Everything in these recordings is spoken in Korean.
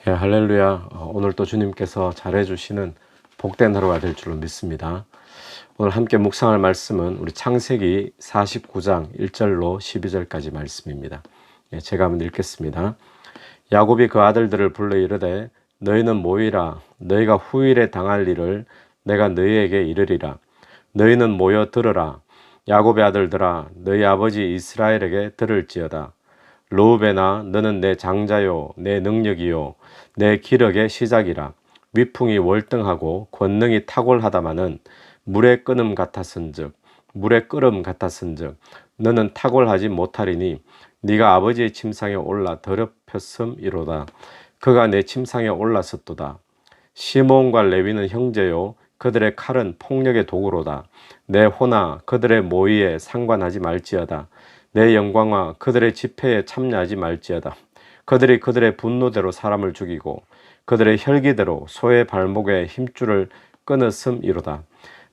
예, 할렐루야. 오늘 또 주님께서 잘해주시는 복된 하루가 될 줄로 믿습니다. 오늘 함께 묵상할 말씀은 우리 창세기 49장 1절로 12절까지 말씀입니다. 예, 제가 한번 읽겠습니다. 야곱이 그 아들들을 불러 이르되 너희는 모이라. 너희가 후일에 당할 일을 내가 너희에게 이르리라. 너희는 모여 들으라. 야곱의 아들들아, 너희 아버지 이스라엘에게 들을지어다. 르우벤아, 너는 내 장자요 내 능력이요 내 기력의 시작이라. 위풍이 월등하고 권능이 탁월하다마는 물의 끓음 같았은즉 너는 탁월하지 못하리니 네가 아버지의 침상에 올라 더럽혔음이로다. 그가 내 침상에 올랐었도다. 시몬과 레위는 형제요 그들의 칼은 폭력의 도구로다. 내 호나 그들의 모의에 상관하지 말지어다. 내 영광아 그들의 집회에 참여하지 말지어다. 그들이 그들의 분노대로 사람을 죽이고 그들의 혈기대로 소의 발목에 힘줄을 끊었음이로다.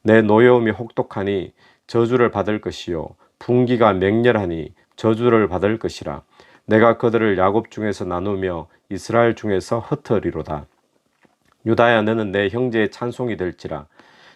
내 노여움이 혹독하니 저주를 받을 것이요 분기가 맹렬하니 저주를 받을 것이라. 내가 그들을 야곱 중에서 나누며 이스라엘 중에서 흩으리로다. 유다야, 너는 내 형제의 찬송이 될지라.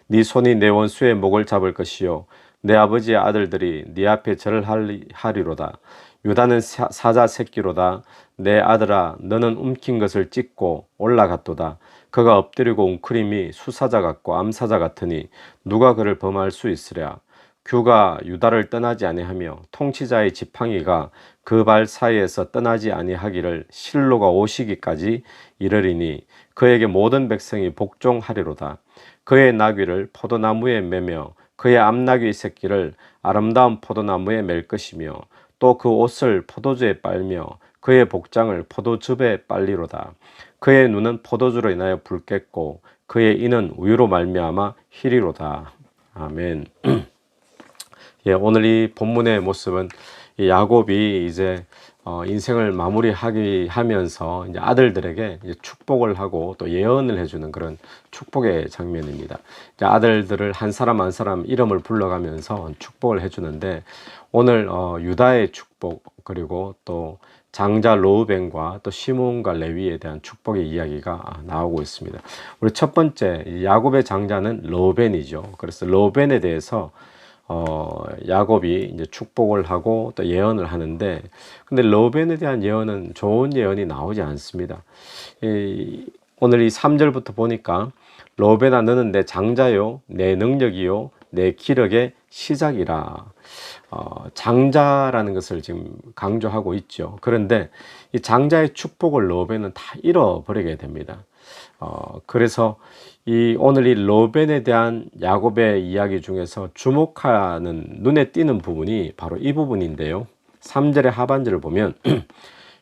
네 손이 내 원수의 목을 잡을 것이요 내 아버지의 아들들이 네 앞에 절을 하리로다. 유다는 사자 새끼로다. 내 아들아, 너는 움킨 것을 찢고 올라갔도다. 그가 엎드리고 웅크림이 수사자 같고 암사자 같으니 누가 그를 범할 수 있으랴. 규가 유다를 떠나지 아니하며 통치자의 지팡이가 그 발 사이에서 떠나지 아니하기를 실로가 오시기까지 이르리니 그에게 모든 백성이 복종하리로다. 그의 나귀를 포도나무에 매며 그의 암나귀 새끼를 아름다운 포도나무에 맬 것이며 또 그 옷을 포도주에 빨며 그의 복장을 포도즙에 빨리로다. 그의 눈은 포도주로 인하여 붉겠고 그의 이는 우유로 말미암아 희리로다. 아멘. 예, 오늘 이 본문의 모습은 야곱이 이제 인생을 마무리하면서 이제 아들들에게 이제 축복을 하고 또 예언을 해주는 그런 축복의 장면입니다. 이제 아들들을 한 사람 한 사람 이름을 불러가면서 축복을 해주는데 오늘 유다의 축복 그리고 또 장자 르우벤과 또 시몬과 레위에 대한 축복의 이야기가 나오고 있습니다. 우리 첫 번째 야곱의 장자는 르우벤이죠. 그래서 르우벤에 대해서 야곱이 이제 축복을 하고 또 예언을 하는데, 근데 르우벤에 대한 예언은 좋은 예언이 나오지 않습니다. 오늘 이 3절부터 보니까 르우벤아, 너는 내 장자요 내 능력이요 내 기력의 시작이라. 장자라는 것을 지금 강조하고 있죠. 그런데 이 장자의 축복을 르우벤은 다 잃어버리게 됩니다. 그래서 오늘 이 르우벤에 대한 야곱의 이야기 중에서 주목하는 눈에 띄는 부분이 바로 이 부분인데요. 3절의 하반절을 보면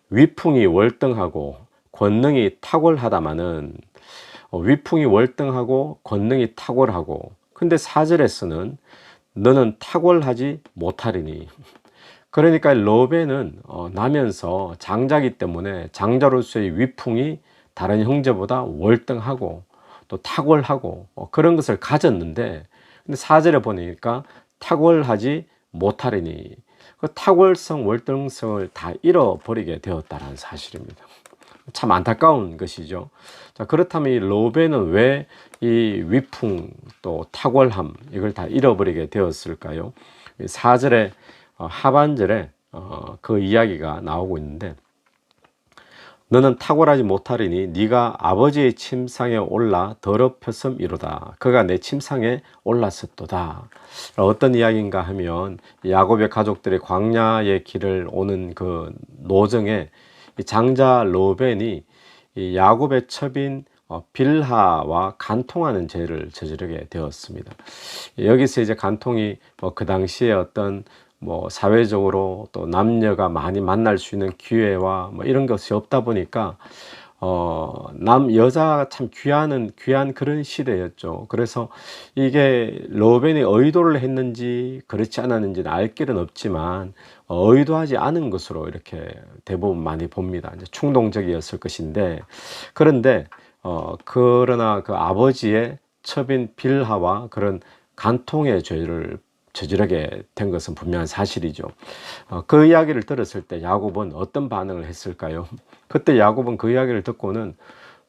위풍이 월등하고 권능이 탁월하다마는 위풍이 월등하고 권능이 탁월하고, 근데 4절에서는 너는 탁월하지 못하리니. 그러니까 르우벤은 나면서 장자기 때문에 장자로서의 위풍이 다른 형제보다 월등하고 또 탁월하고 그런 것을 가졌는데, 근데 4절에 보니까 탁월하지 못하리니, 그 탁월성 월등성을 다 잃어버리게 되었다는 사실입니다. 참 안타까운 것이죠. 자, 그렇다면 이 르우벤은 왜 이 위풍 또 탁월함 이걸 다 잃어버리게 되었을까요? 4절의 하반절에 그 이야기가 나오고 있는데, 너는 탁월하지 못하리니 네가 아버지의 침상에 올라 더럽혔음이로다. 그가 내 침상에 올랐었도다. 어떤 이야기인가 하면 야곱의 가족들이 광야의 길을 오는 그 노정에 장자 르우벤이 야곱의 첩인 빌하와 간통하는 죄를 저지르게 되었습니다. 여기서 이제 간통이 그 당시에 어떤 사회적으로 또 남녀가 많이 만날 수 있는 기회와 이런 것이 없다 보니까 여자가 참 귀한 그런 시대였죠. 그래서 이게 르우벤이 의도를 했는지 그렇지 않았는지는 알 길은 없지만 의도하지 않은 것으로 이렇게 대부분 많이 봅니다. 이제 충동적이었을 것인데, 그런데 그러나 그 아버지의 첩인 빌하와 그런 간통의 죄를 저지르게 된 것은 분명한 사실이죠. 그 이야기를 들었을 때 야곱은 어떤 반응을 했을까요? 그때 야곱은 그 이야기를 듣고는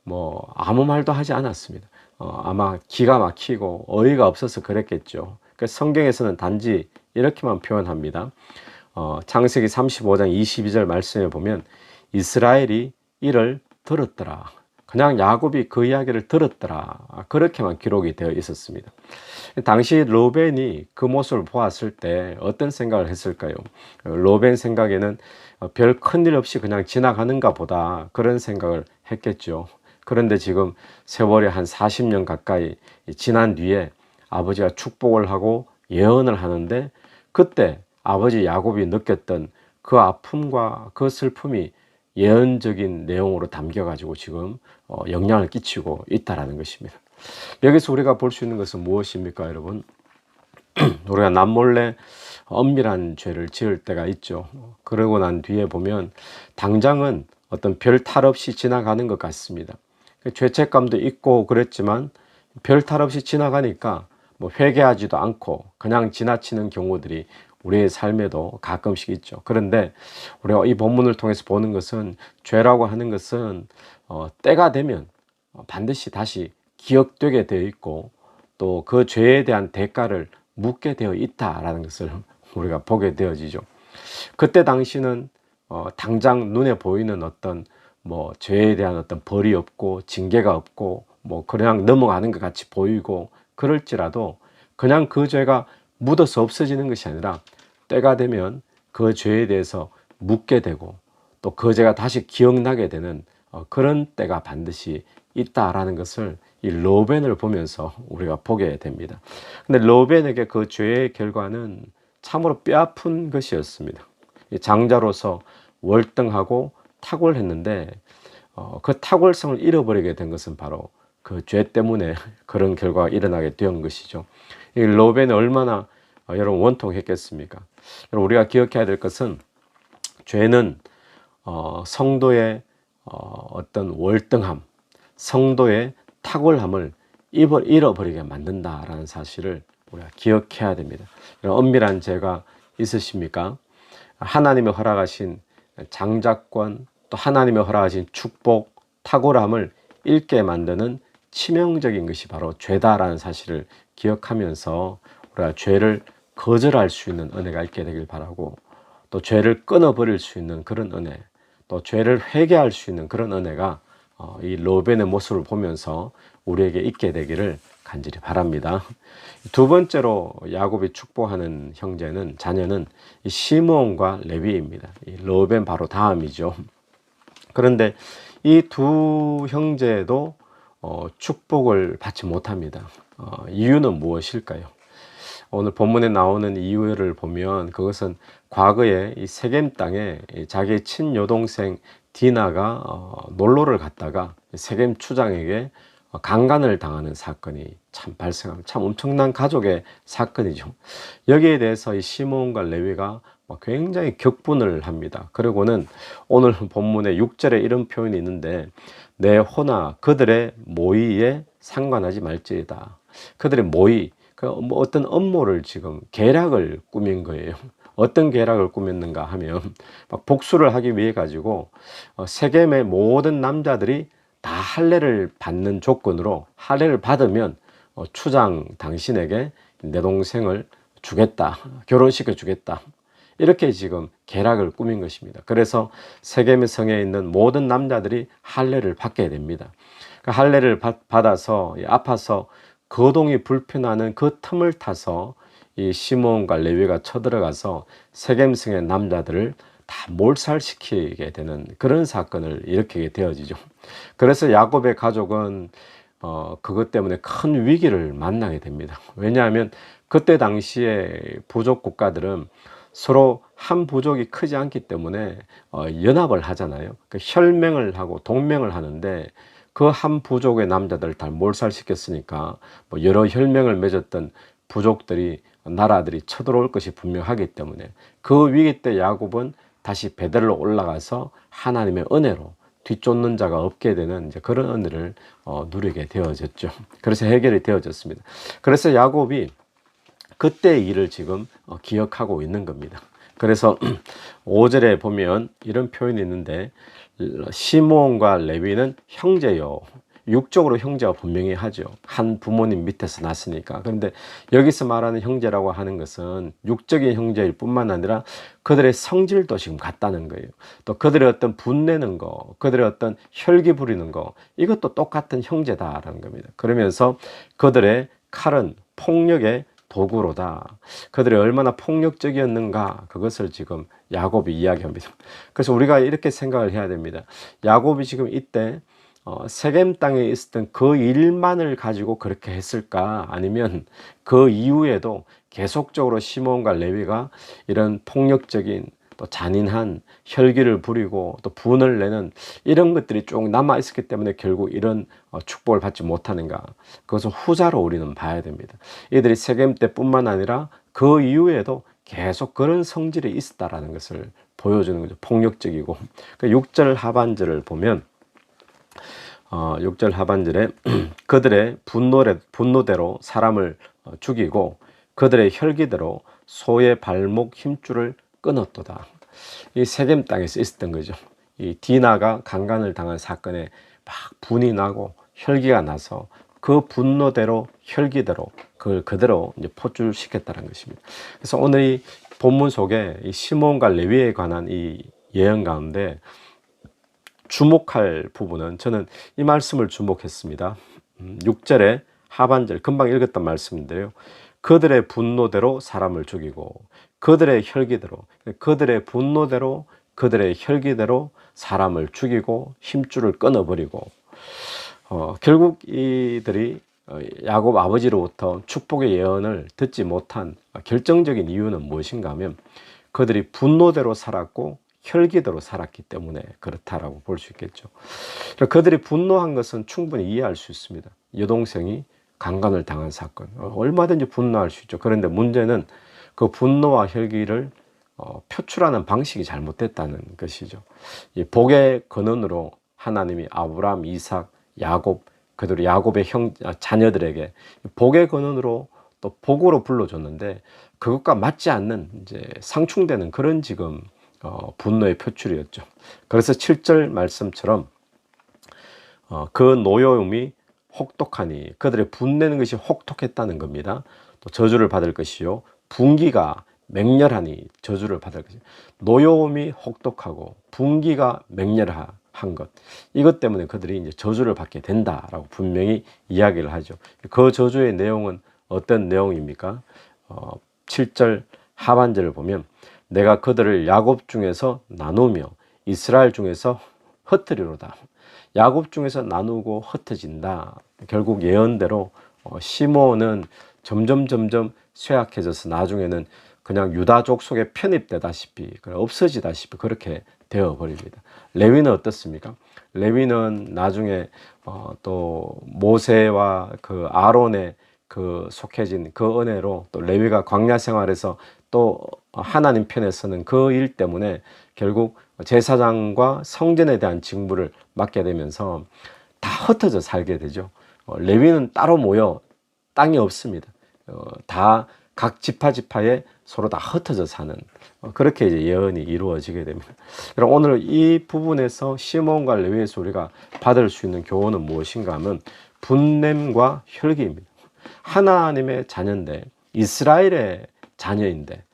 뭐 아무 말도 하지 않았습니다. 아마 기가 막히고 어이가 없어서 그랬겠죠. 성경에서는 단지 이렇게만 표현합니다. 창세기 35장 22절 말씀에 보면 이스라엘이 이를 들었더라. 그냥 야곱이 그 이야기를 들었더라. 그렇게만 기록이 되어 있었습니다. 당시 로벤이 그 모습을 보았을 때 어떤 생각을 했을까요? 로벤 생각에는 별 큰일 없이 그냥 지나가는가 보다 그런 생각을 했겠죠. 그런데 지금 세월이 한 40년 가까이 지난 뒤에 아버지가 축복을 하고 예언을 하는데 그때 아버지 야곱이 느꼈던 그 아픔과 그 슬픔이 예언적인 내용으로 담겨가지고 지금 영향을 끼치고 있다는 것입니다. 여기서 우리가 볼 수 있는 것은 무엇입니까, 여러분? 우리가 남몰래 엄밀한 죄를 지을 때가 있죠. 그러고 난 뒤에 보면 당장은 어떤 별 탈 없이 지나가는 것 같습니다. 죄책감도 있고 그랬지만 별 탈 없이 지나가니까 뭐 회개하지도 않고 그냥 지나치는 경우들이 우리의 삶에도 가끔씩 있죠. 그런데 우리가 이 본문을 통해서 보는 것은 죄라고 하는 것은 때가 되면 반드시 다시 기억되게 되어 있고 또 그 죄에 대한 대가를 묻게 되어 있다라는 것을 우리가 보게 되어지죠. 그때 당시는 당장 눈에 보이는 어떤 뭐 죄에 대한 어떤 벌이 없고 징계가 없고 뭐 그냥 넘어가는 것 같이 보이고 그럴지라도 그냥 그 죄가 묻어서 없어지는 것이 아니라 때가 되면 그 죄에 대해서 묻게 되고 또 그 죄가 다시 기억나게 되는 그런 때가 반드시 있다라는 것을 이 로벤을 보면서 우리가 보게 됩니다. 근데 로벤에게 그 죄의 결과는 참으로 뼈아픈 것이었습니다. 장자로서 월등하고 탁월했는데 그 탁월성을 잃어버리게 된 것은 바로 그 죄 때문에 그런 결과가 일어나게 된 것이죠. 이 로벤이 얼마나 여러분 원통했겠습니까? 여러분 우리가 기억해야 될 것은 죄는 성도의 어떤 월등함, 성도의 탁월함을 잃어버리게 만든다라는 사실을 우리가 기억해야 됩니다. 엄밀한 죄가 있으십니까? 하나님의 허락하신 장자권, 또 하나님의 허락하신 축복, 탁월함을 잃게 만드는 치명적인 것이 바로 죄다라는 사실을 기억하면서 우리가 죄를 거절할 수 있는 은혜가 있게 되길 바라고 또 죄를 끊어버릴 수 있는 그런 은혜, 또 죄를 회개할 수 있는 그런 은혜가 이 로벤의 모습을 보면서 우리에게 있게 되기를 간절히 바랍니다. 두 번째로 야곱이 축복하는 형제는 자녀는 이 시므온과 레위입니다. 이 로벤 바로 다음이죠. 그런데 이 두 형제도 축복을 받지 못합니다. 이유는 무엇일까요? 오늘 본문에 나오는 이유를 보면 그것은 과거에 이 세겜 땅에 자기의 친여동생 디나가 놀러를 갔다가 세겜 추장에게 강간을 당하는 사건이 참 발생하면 참 엄청난 가족의 사건이죠. 여기에 대해서 이 시므온과 레위가 굉장히 격분을 합니다. 그리고는 오늘 본문에 6절에 이런 표현이 있는데 내 호나 그들의 모의에 상관하지 말지어다. 그들의 모의, 뭐 어떤 업무를 지금 계략을 꾸민 거예요. 어떤 계략을 꾸몄는가 하면 막 복수를 하기 위해 가지고 세겜의 모든 남자들이 다 할례를 받는 조건으로 할례를 받으면 추장 당신에게 내 동생을 주겠다, 결혼시켜 주겠다, 이렇게 지금 계략을 꾸민 것입니다. 그래서 세겜의 성에 있는 모든 남자들이 할례를 받게 됩니다. 그 할례를 받아서 아파서 거동이 불편하는 그 틈을 타서 이 시므온과 레위가 쳐들어가서 세겜성의 남자들을 다 몰살시키게 되는 그런 사건을 일으키게 되어지죠. 그래서 야곱의 가족은 그것 때문에 큰 위기를 만나게 됩니다. 왜냐하면 그때 당시에 부족 국가들은 서로 한 부족이 크지 않기 때문에 연합을 하잖아요. 혈맹을 하고 동맹을 하는데 그 한 부족의 남자들을 다 몰살시켰으니까 뭐 여러 혈맹을 맺었던 부족들이 나라들이 쳐들어올 것이 분명하기 때문에 그 위기 때 야곱은 다시 베델로 올라가서 하나님의 은혜로 뒤쫓는 자가 없게 되는 이제 그런 은혜를 누리게 되어졌죠. 그래서 해결이 되어졌습니다. 그래서 야곱이 그때의 일을 지금 기억하고 있는 겁니다. 그래서 5절에 보면 이런 표현이 있는데 시므온과 레위는 형제요. 육적으로 형제와 분명히 하죠. 한 부모님 밑에서 났으니까. 그런데 여기서 말하는 형제라고 하는 것은 육적인 형제일 뿐만 아니라 그들의 성질도 지금 같다는 거예요. 또 그들의 어떤 분내는 거, 그들의 어떤 혈기 부리는 거, 이것도 똑같은 형제다라는 겁니다. 그러면서 그들의 칼은 폭력의 도구로다. 그들이 얼마나 폭력적이었는가, 그것을 지금 야곱이 이야기합니다. 그래서 우리가 이렇게 생각을 해야 됩니다. 야곱이 지금 이때 세겜 땅에 있었던 그 일만을 가지고 그렇게 했을까? 아니면 그 이후에도 계속적으로 시몬과 레위가 이런 폭력적인 또 잔인한 혈기를 부리고 또 분을 내는 이런 것들이 쭉 남아 있었기 때문에 결국 이런 축복을 받지 못하는가? 그것은 후자로 우리는 봐야 됩니다. 이들이 세겜 때뿐만 아니라 그 이후에도 계속 그런 성질이 있었다라는 것을 보여주는 거죠. 폭력적이고. 6절 하반절을 보면 6절 하반절에 그들의 분노대로 사람을 죽이고 그들의 혈기대로 소의 발목 힘줄을 끊었도다. 이 세겜 땅에서 있었던 거죠. 이 디나가 강간을 당한 사건에 막 분이 나고 혈기가 나서 그 분노대로 혈기대로 그걸 그대로 이제 포출시켰다는 것입니다. 그래서 오늘 이 본문 속에 이 시몬과 레위에 관한 이 예언 가운데 주목할 부분은 저는 이 말씀을 주목했습니다. 6절의 하반절 금방 읽었던 말씀인데요. 그들의 분노대로 사람을 죽이고 그들의 혈기대로, 그들의 분노대로 그들의 혈기대로 사람을 죽이고 힘줄을 끊어버리고 결국 이들이 야곱 아버지로부터 축복의 예언을 듣지 못한 결정적인 이유는 무엇인가 하면 그들이 분노대로 살았고 혈기대로 살았기 때문에 그렇다라고 볼 수 있겠죠. 그들이 분노한 것은 충분히 이해할 수 있습니다. 여동생이 강간을 당한 사건, 얼마든지 분노할 수 있죠. 그런데 문제는 그 분노와 혈기를 표출하는 방식이 잘못됐다는 것이죠. 이 복의 근원으로 하나님이 아브라함, 이삭, 야곱, 그들이 야곱의 자녀들에게 복의 근원으로 또 복으로 불러줬는데 그것과 맞지 않는 이제 상충되는 그런 지금 분노의 표출이었죠. 그래서 7절 말씀처럼 그 노여움이 혹독하니 그들의 분내는 것이 혹독했다는 겁니다. 또 저주를 받을 것이요 분기가 맹렬하니 저주를 받을 것이요. 노여움이 혹독하고 분기가 맹렬한 것, 이것 때문에 그들이 이제 저주를 받게 된다라고 분명히 이야기를 하죠. 그 저주의 내용은 어떤 내용입니까? 7절 하반절을 보면 내가 그들을 야곱 중에서 나누며 이스라엘 중에서 흩트리로다. 야곱 중에서 나누고 흩어진다. 결국 예언대로 시므온은 점점 쇠약해져서 나중에는 그냥 유다족 속에 편입되다시피 없어지다시피 그렇게 되어버립니다. 레위는 어떻습니까? 레위는 나중에 또 모세와 그 아론의 그 속해진 그 은혜로 또 레위가 광야 생활에서 또 하나님 편에 서는 그 일 때문에 결국 제사장과 성전에 대한 직무를 맡게 되면서 다 흩어져 살게 되죠. 레위는 따로 모여 땅이 없습니다. 다 각 지파에 서로 다 흩어져 사는 그렇게 이제 예언이 이루어지게 됩니다. 그럼 오늘 이 부분에서 시몬과 레위에서 우리가 받을 수 있는 교훈은 무엇인가 하면 분냄과 혈기입니다. 하나님의 자녀인데 이스라엘의 자녀인데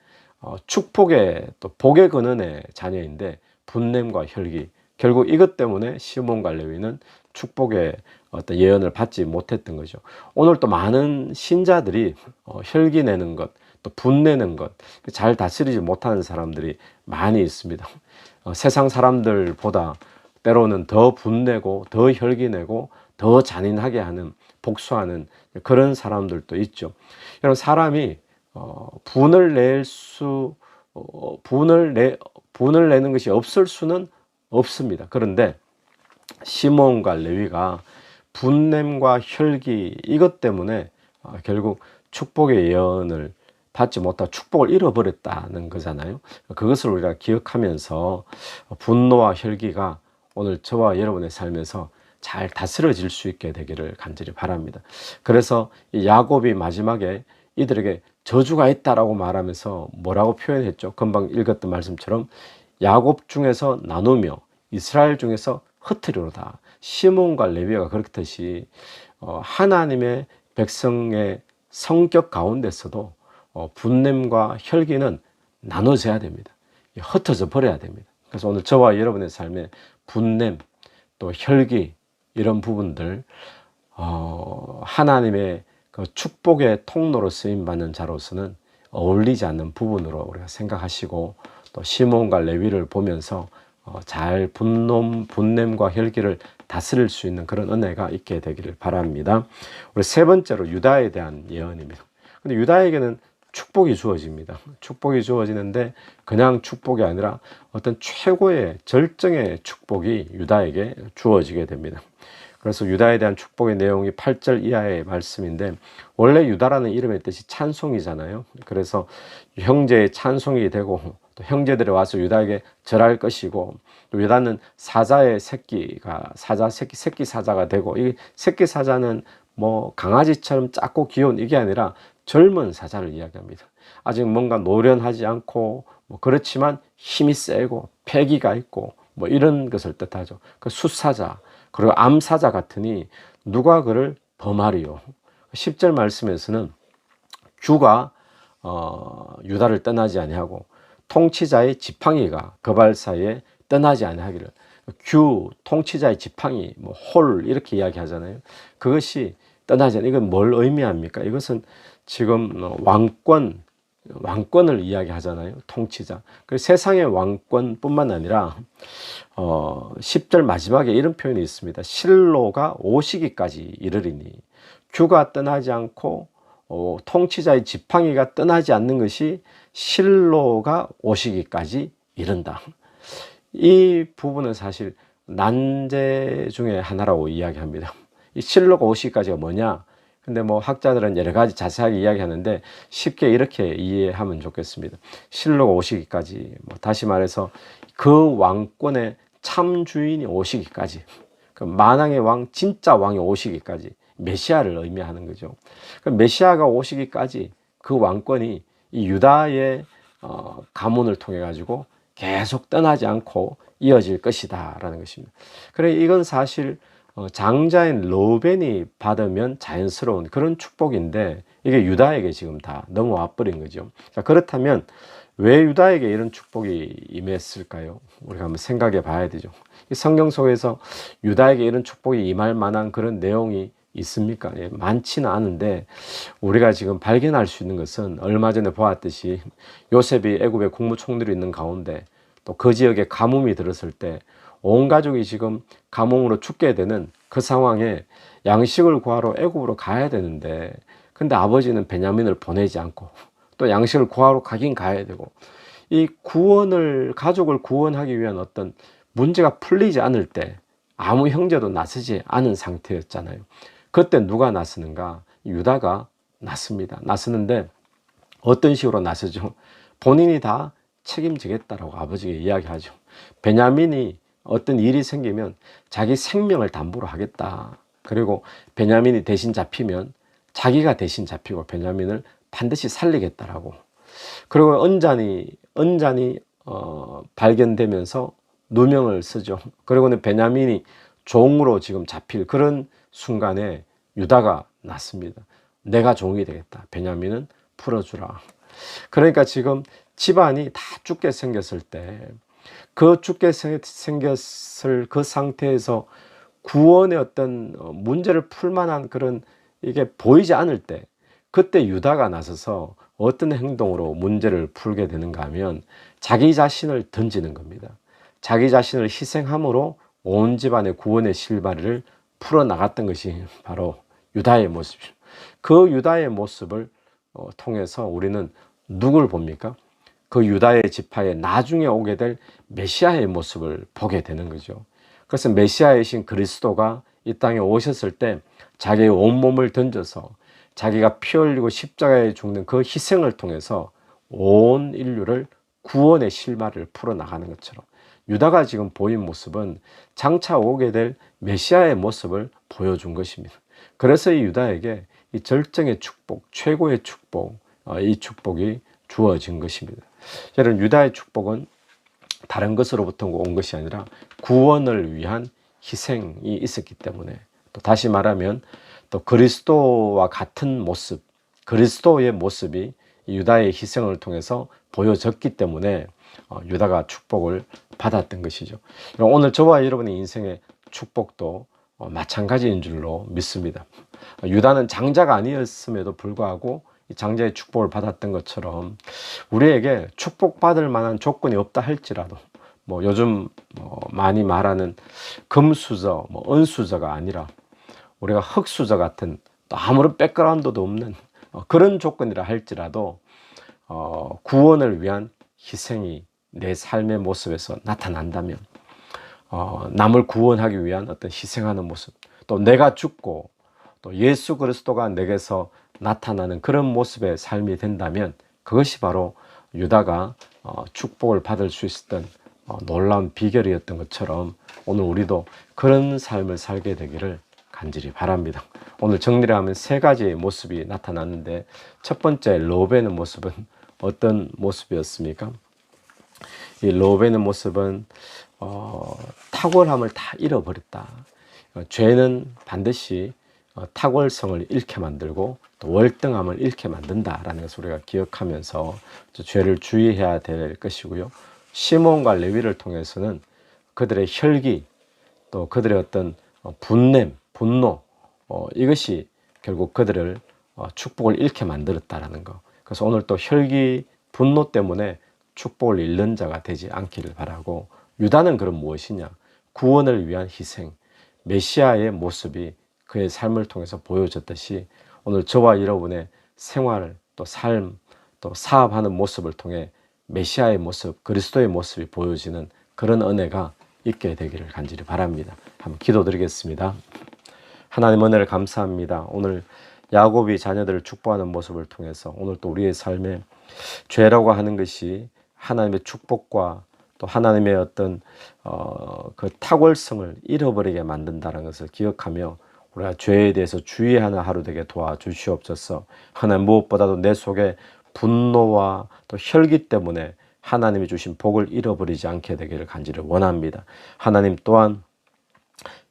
축복의 또 복의 근원의 자녀인데 분냄과 혈기, 결국 이것 때문에 시몬과 레위는 축복의 어떤 예언을 받지 못했던 거죠. 오늘 또 많은 신자들이 혈기 내는 것, 또 분내는 것, 잘 다스리지 못하는 사람들이 많이 있습니다. 세상 사람들보다 때로는 더 분내고 더 혈기 내고 더 잔인하게 하는, 복수하는 그런 사람들도 있죠. 여러분, 사람이 분을 내는 것이 없을 수는 없습니다. 그런데 시몬과 레위가 분냄과 혈기, 이것 때문에 결국 축복의 예언을 받지 못하고 축복을 잃어버렸다는 거잖아요. 그것을 우리가 기억하면서 분노와 혈기가 오늘 저와 여러분의 삶에서 잘 다스려질 수 있게 되기를 간절히 바랍니다. 그래서 야곱이 마지막에 이들에게 저주가 있다라고 말하면서 뭐라고 표현했죠? 금방 읽었던 말씀처럼 야곱 중에서 나누며 이스라엘 중에서 흩으리로다. 시몬과 레위가 그렇듯이 하나님의 백성의 성격 가운데서도 분냄과 혈기는 나눠져야 됩니다. 흩어져 버려야 됩니다. 그래서 오늘 저와 여러분의 삶에 분냄 또 혈기 이런 부분들 하나님의 그 축복의 통로로 쓰임받는 자로서는 어울리지 않는 부분으로 우리가 생각하시고 또 시몬과 레위를 보면서 잘 분냄과 혈기를 다스릴 수 있는 그런 은혜가 있게 되기를 바랍니다. 우리 세 번째로 유다에 대한 예언입니다. 근데 유다에게는 축복이 주어집니다. 축복이 주어지는데 그냥 축복이 아니라 어떤 최고의 절정의 축복이 유다에게 주어지게 됩니다. 그래서 유다에 대한 축복의 내용이 8절 이하의 말씀인데 원래 유다라는 이름의 뜻이 찬송이잖아요. 그래서 형제의 찬송이 되고 또 형제들이 와서 유다에게 절할 것이고 또 유다는 사자의 새끼가 새끼 사자가 되고 이 새끼 사자는 뭐 강아지처럼 작고 귀여운 이게 아니라 젊은 사자를 이야기합니다. 아직 뭔가 노련하지 않고 뭐 그렇지만 힘이 세고 패기가 있고 뭐 이런 것을 뜻하죠. 그 숫사자 그리고 암사자 같으니 누가 그를 범하리요. 10절 말씀에서는 규가 유다를 떠나지 아니하고 통치자의 지팡이가 거발 사이에 떠나지 아니하기를. 규 통치자의 지팡이 뭐 홀 이렇게 이야기하잖아요. 그것이 떠나지 않. 이건 뭘 의미합니까? 이것은 지금 왕권을 이야기하잖아요. 통치자. 그 세상의 왕권뿐만 아니라 10절 마지막에 이런 표현이 있습니다. 실로가 오시기까지 이르리니. 규가 떠나지 않고 통치자의 지팡이가 떠나지 않는 것이 실로가 오시기까지 이른다. 이 부분은 사실 난제 중에 하나라고 이야기합니다. 이 실로가 오시기까지가 뭐냐? 근데 뭐 학자들은 여러 가지 자세하게 이야기하는데 쉽게 이렇게 이해하면 좋겠습니다. 실로가 오시기까지, 뭐 다시 말해서 그 왕권의 참 주인이 오시기까지, 그 만왕의 왕, 진짜 왕이 오시기까지 메시아를 의미하는 거죠. 그 메시아가 오시기까지 그 왕권이 이 유다의 가문을 통해 가지고 계속 떠나지 않고 이어질 것이다라는 것입니다. 그래 이건 사실 장자인 로벤이 받으면 자연스러운 그런 축복인데 이게 유다에게 지금 다 넘어와 버린 거죠. 자, 그렇다면 왜 유다에게 이런 축복이 임했을까요? 우리가 한번 생각해 봐야 되죠. 이 성경 속에서 유다에게 이런 축복이 임할 만한 그런 내용이 있습니까? 예, 많지는 않은데 우리가 지금 발견할 수 있는 것은 얼마 전에 보았듯이 요셉이 애굽에 국무총리로 있는 가운데 또 그 지역에 가뭄이 들었을 때 온 가족이 지금 가뭄으로 죽게 되는 그 상황에 양식을 구하러 애굽으로 가야 되는데 근데 아버지는 베냐민을 보내지 않고 또 양식을 구하러 가긴 가야 되고 이 가족을 구원하기 위한 어떤 문제가 풀리지 않을 때 아무 형제도 나서지 않은 상태였잖아요. 그때 누가 나서는가? 유다가 나섭니다. 나서는데 어떤 식으로 나서죠? 본인이 다 책임지겠다라고 아버지에게 이야기하죠. 베냐민이 어떤 일이 생기면 자기 생명을 담보로 하겠다. 그리고 베냐민이 대신 잡히면 자기가 대신 잡히고 베냐민을 반드시 살리겠다라고. 그리고 언잔이 발견되면서 누명을 쓰죠. 그리고는 베냐민이 종으로 지금 잡힐 그런 순간에 유다가 났습니다. 내가 종이 되겠다. 베냐민은 풀어주라. 그러니까 지금 집안이 다 죽게 생겼을 때 그 죽게 생겼을 그 상태에서 구원의 어떤 문제를 풀 만한 그런 이게 보이지 않을 때 그때 유다가 나서서 어떤 행동으로 문제를 풀게 되는가 하면 자기 자신을 던지는 겁니다. 자기 자신을 희생함으로 온 집안의 구원의 실마리를 풀어나갔던 것이 바로 유다의 모습이죠. 그 유다의 모습을 통해서 우리는 누굴 봅니까? 그 유다의 지파에 나중에 오게 될 메시아의 모습을 보게 되는 거죠. 그래서 메시아이신 그리스도가 이 땅에 오셨을 때 자기의 온몸을 던져서 자기가 피 흘리고 십자가에 죽는 그 희생을 통해서 온 인류를 구원의 실마리를 풀어나가는 것처럼 유다가 지금 보인 모습은 장차 오게 될 메시아의 모습을 보여준 것입니다. 그래서 이 유다에게 이 절정의 축복, 최고의 축복, 이 축복이 주어진 것입니다. 여러분, 유다의 축복은 다른 것으로부터 온 것이 아니라 구원을 위한 희생이 있었기 때문에, 또 다시 말하면 또 그리스도와 같은 모습, 그리스도의 모습이 유다의 희생을 통해서 보여졌기 때문에 유다가 축복을 받았던 것이죠. 오늘 저와 여러분의 인생의 축복도 마찬가지인 줄로 믿습니다. 유다는 장자가 아니었음에도 불구하고 이 장자의 축복을 받았던 것처럼 우리에게 축복받을 만한 조건이 없다 할지라도, 요즘 많이 말하는 금수저, 은수저가 아니라 우리가 흙수저 같은 또 아무런 백그라운드도 없는 그런 조건이라 할지라도 구원을 위한 희생이 내 삶의 모습에서 나타난다면, 남을 구원하기 위한 어떤 희생하는 모습, 또 내가 죽고 또 예수 그리스도가 내게서 나타나는 그런 모습의 삶이 된다면, 그것이 바로 유다가 축복을 받을 수 있었던 놀라운 비결이었던 것처럼 오늘 우리도 그런 삶을 살게 되기를 간절히 바랍니다. 오늘 정리를 하면 세 가지의 모습이 나타났는데, 첫 번째 르우벤의 모습은 어떤 모습이었습니까? 이 르우벤의 모습은 탁월함을 다 잃어버렸다. 죄는 반드시 탁월성을 잃게 만들고 또 월등함을 잃게 만든다라는 것을 우리가 기억하면서 죄를 주의해야 될 것이고요. 시몬과 레위를 통해서는 그들의 혈기, 또 그들의 어떤 분냄, 분노, 이것이 결국 그들을 축복을 잃게 만들었다라는 것. 그래서 오늘 또 혈기, 분노 때문에 축복을 잃는 자가 되지 않기를 바라고, 유다는 그럼 무엇이냐? 구원을 위한 희생, 메시아의 모습이 그의 삶을 통해서 보여졌듯이 오늘 저와 여러분의 생활, 또 삶, 또 사업하는 모습을 통해 메시아의 모습, 그리스도의 모습이 보여지는 그런 은혜가 있게 되기를 간절히 바랍니다. 한번 기도드리겠습니다. 하나님, 은혜를 감사합니다. 오늘 야곱이 자녀들을 축복하는 모습을 통해서 오늘 또 우리의 삶에 죄라고 하는 것이 하나님의 축복과 또 하나님의 어떤 그 탁월성을 잃어버리게 만든다는 것을 기억하며 우리가 죄에 대해서 주의하는 하루 되게 도와주시옵소서. 하나님, 무엇보다도 내 속에 분노와 또 혈기 때문에 하나님이 주신 복을 잃어버리지 않게 되기를 간절히 원합니다. 하나님 또한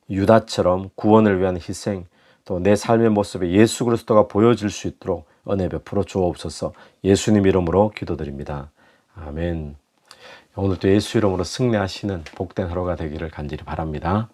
유다처럼 구원을 위한 희생, 또 내 삶의 모습에 예수 그리스도가 보여질 수 있도록 은혜 베풀어 주옵소서. 예수님 이름으로 기도드립니다. 아멘. 오늘도 예수 이름으로 승리하시는 복된 하루가 되기를 간절히 바랍니다.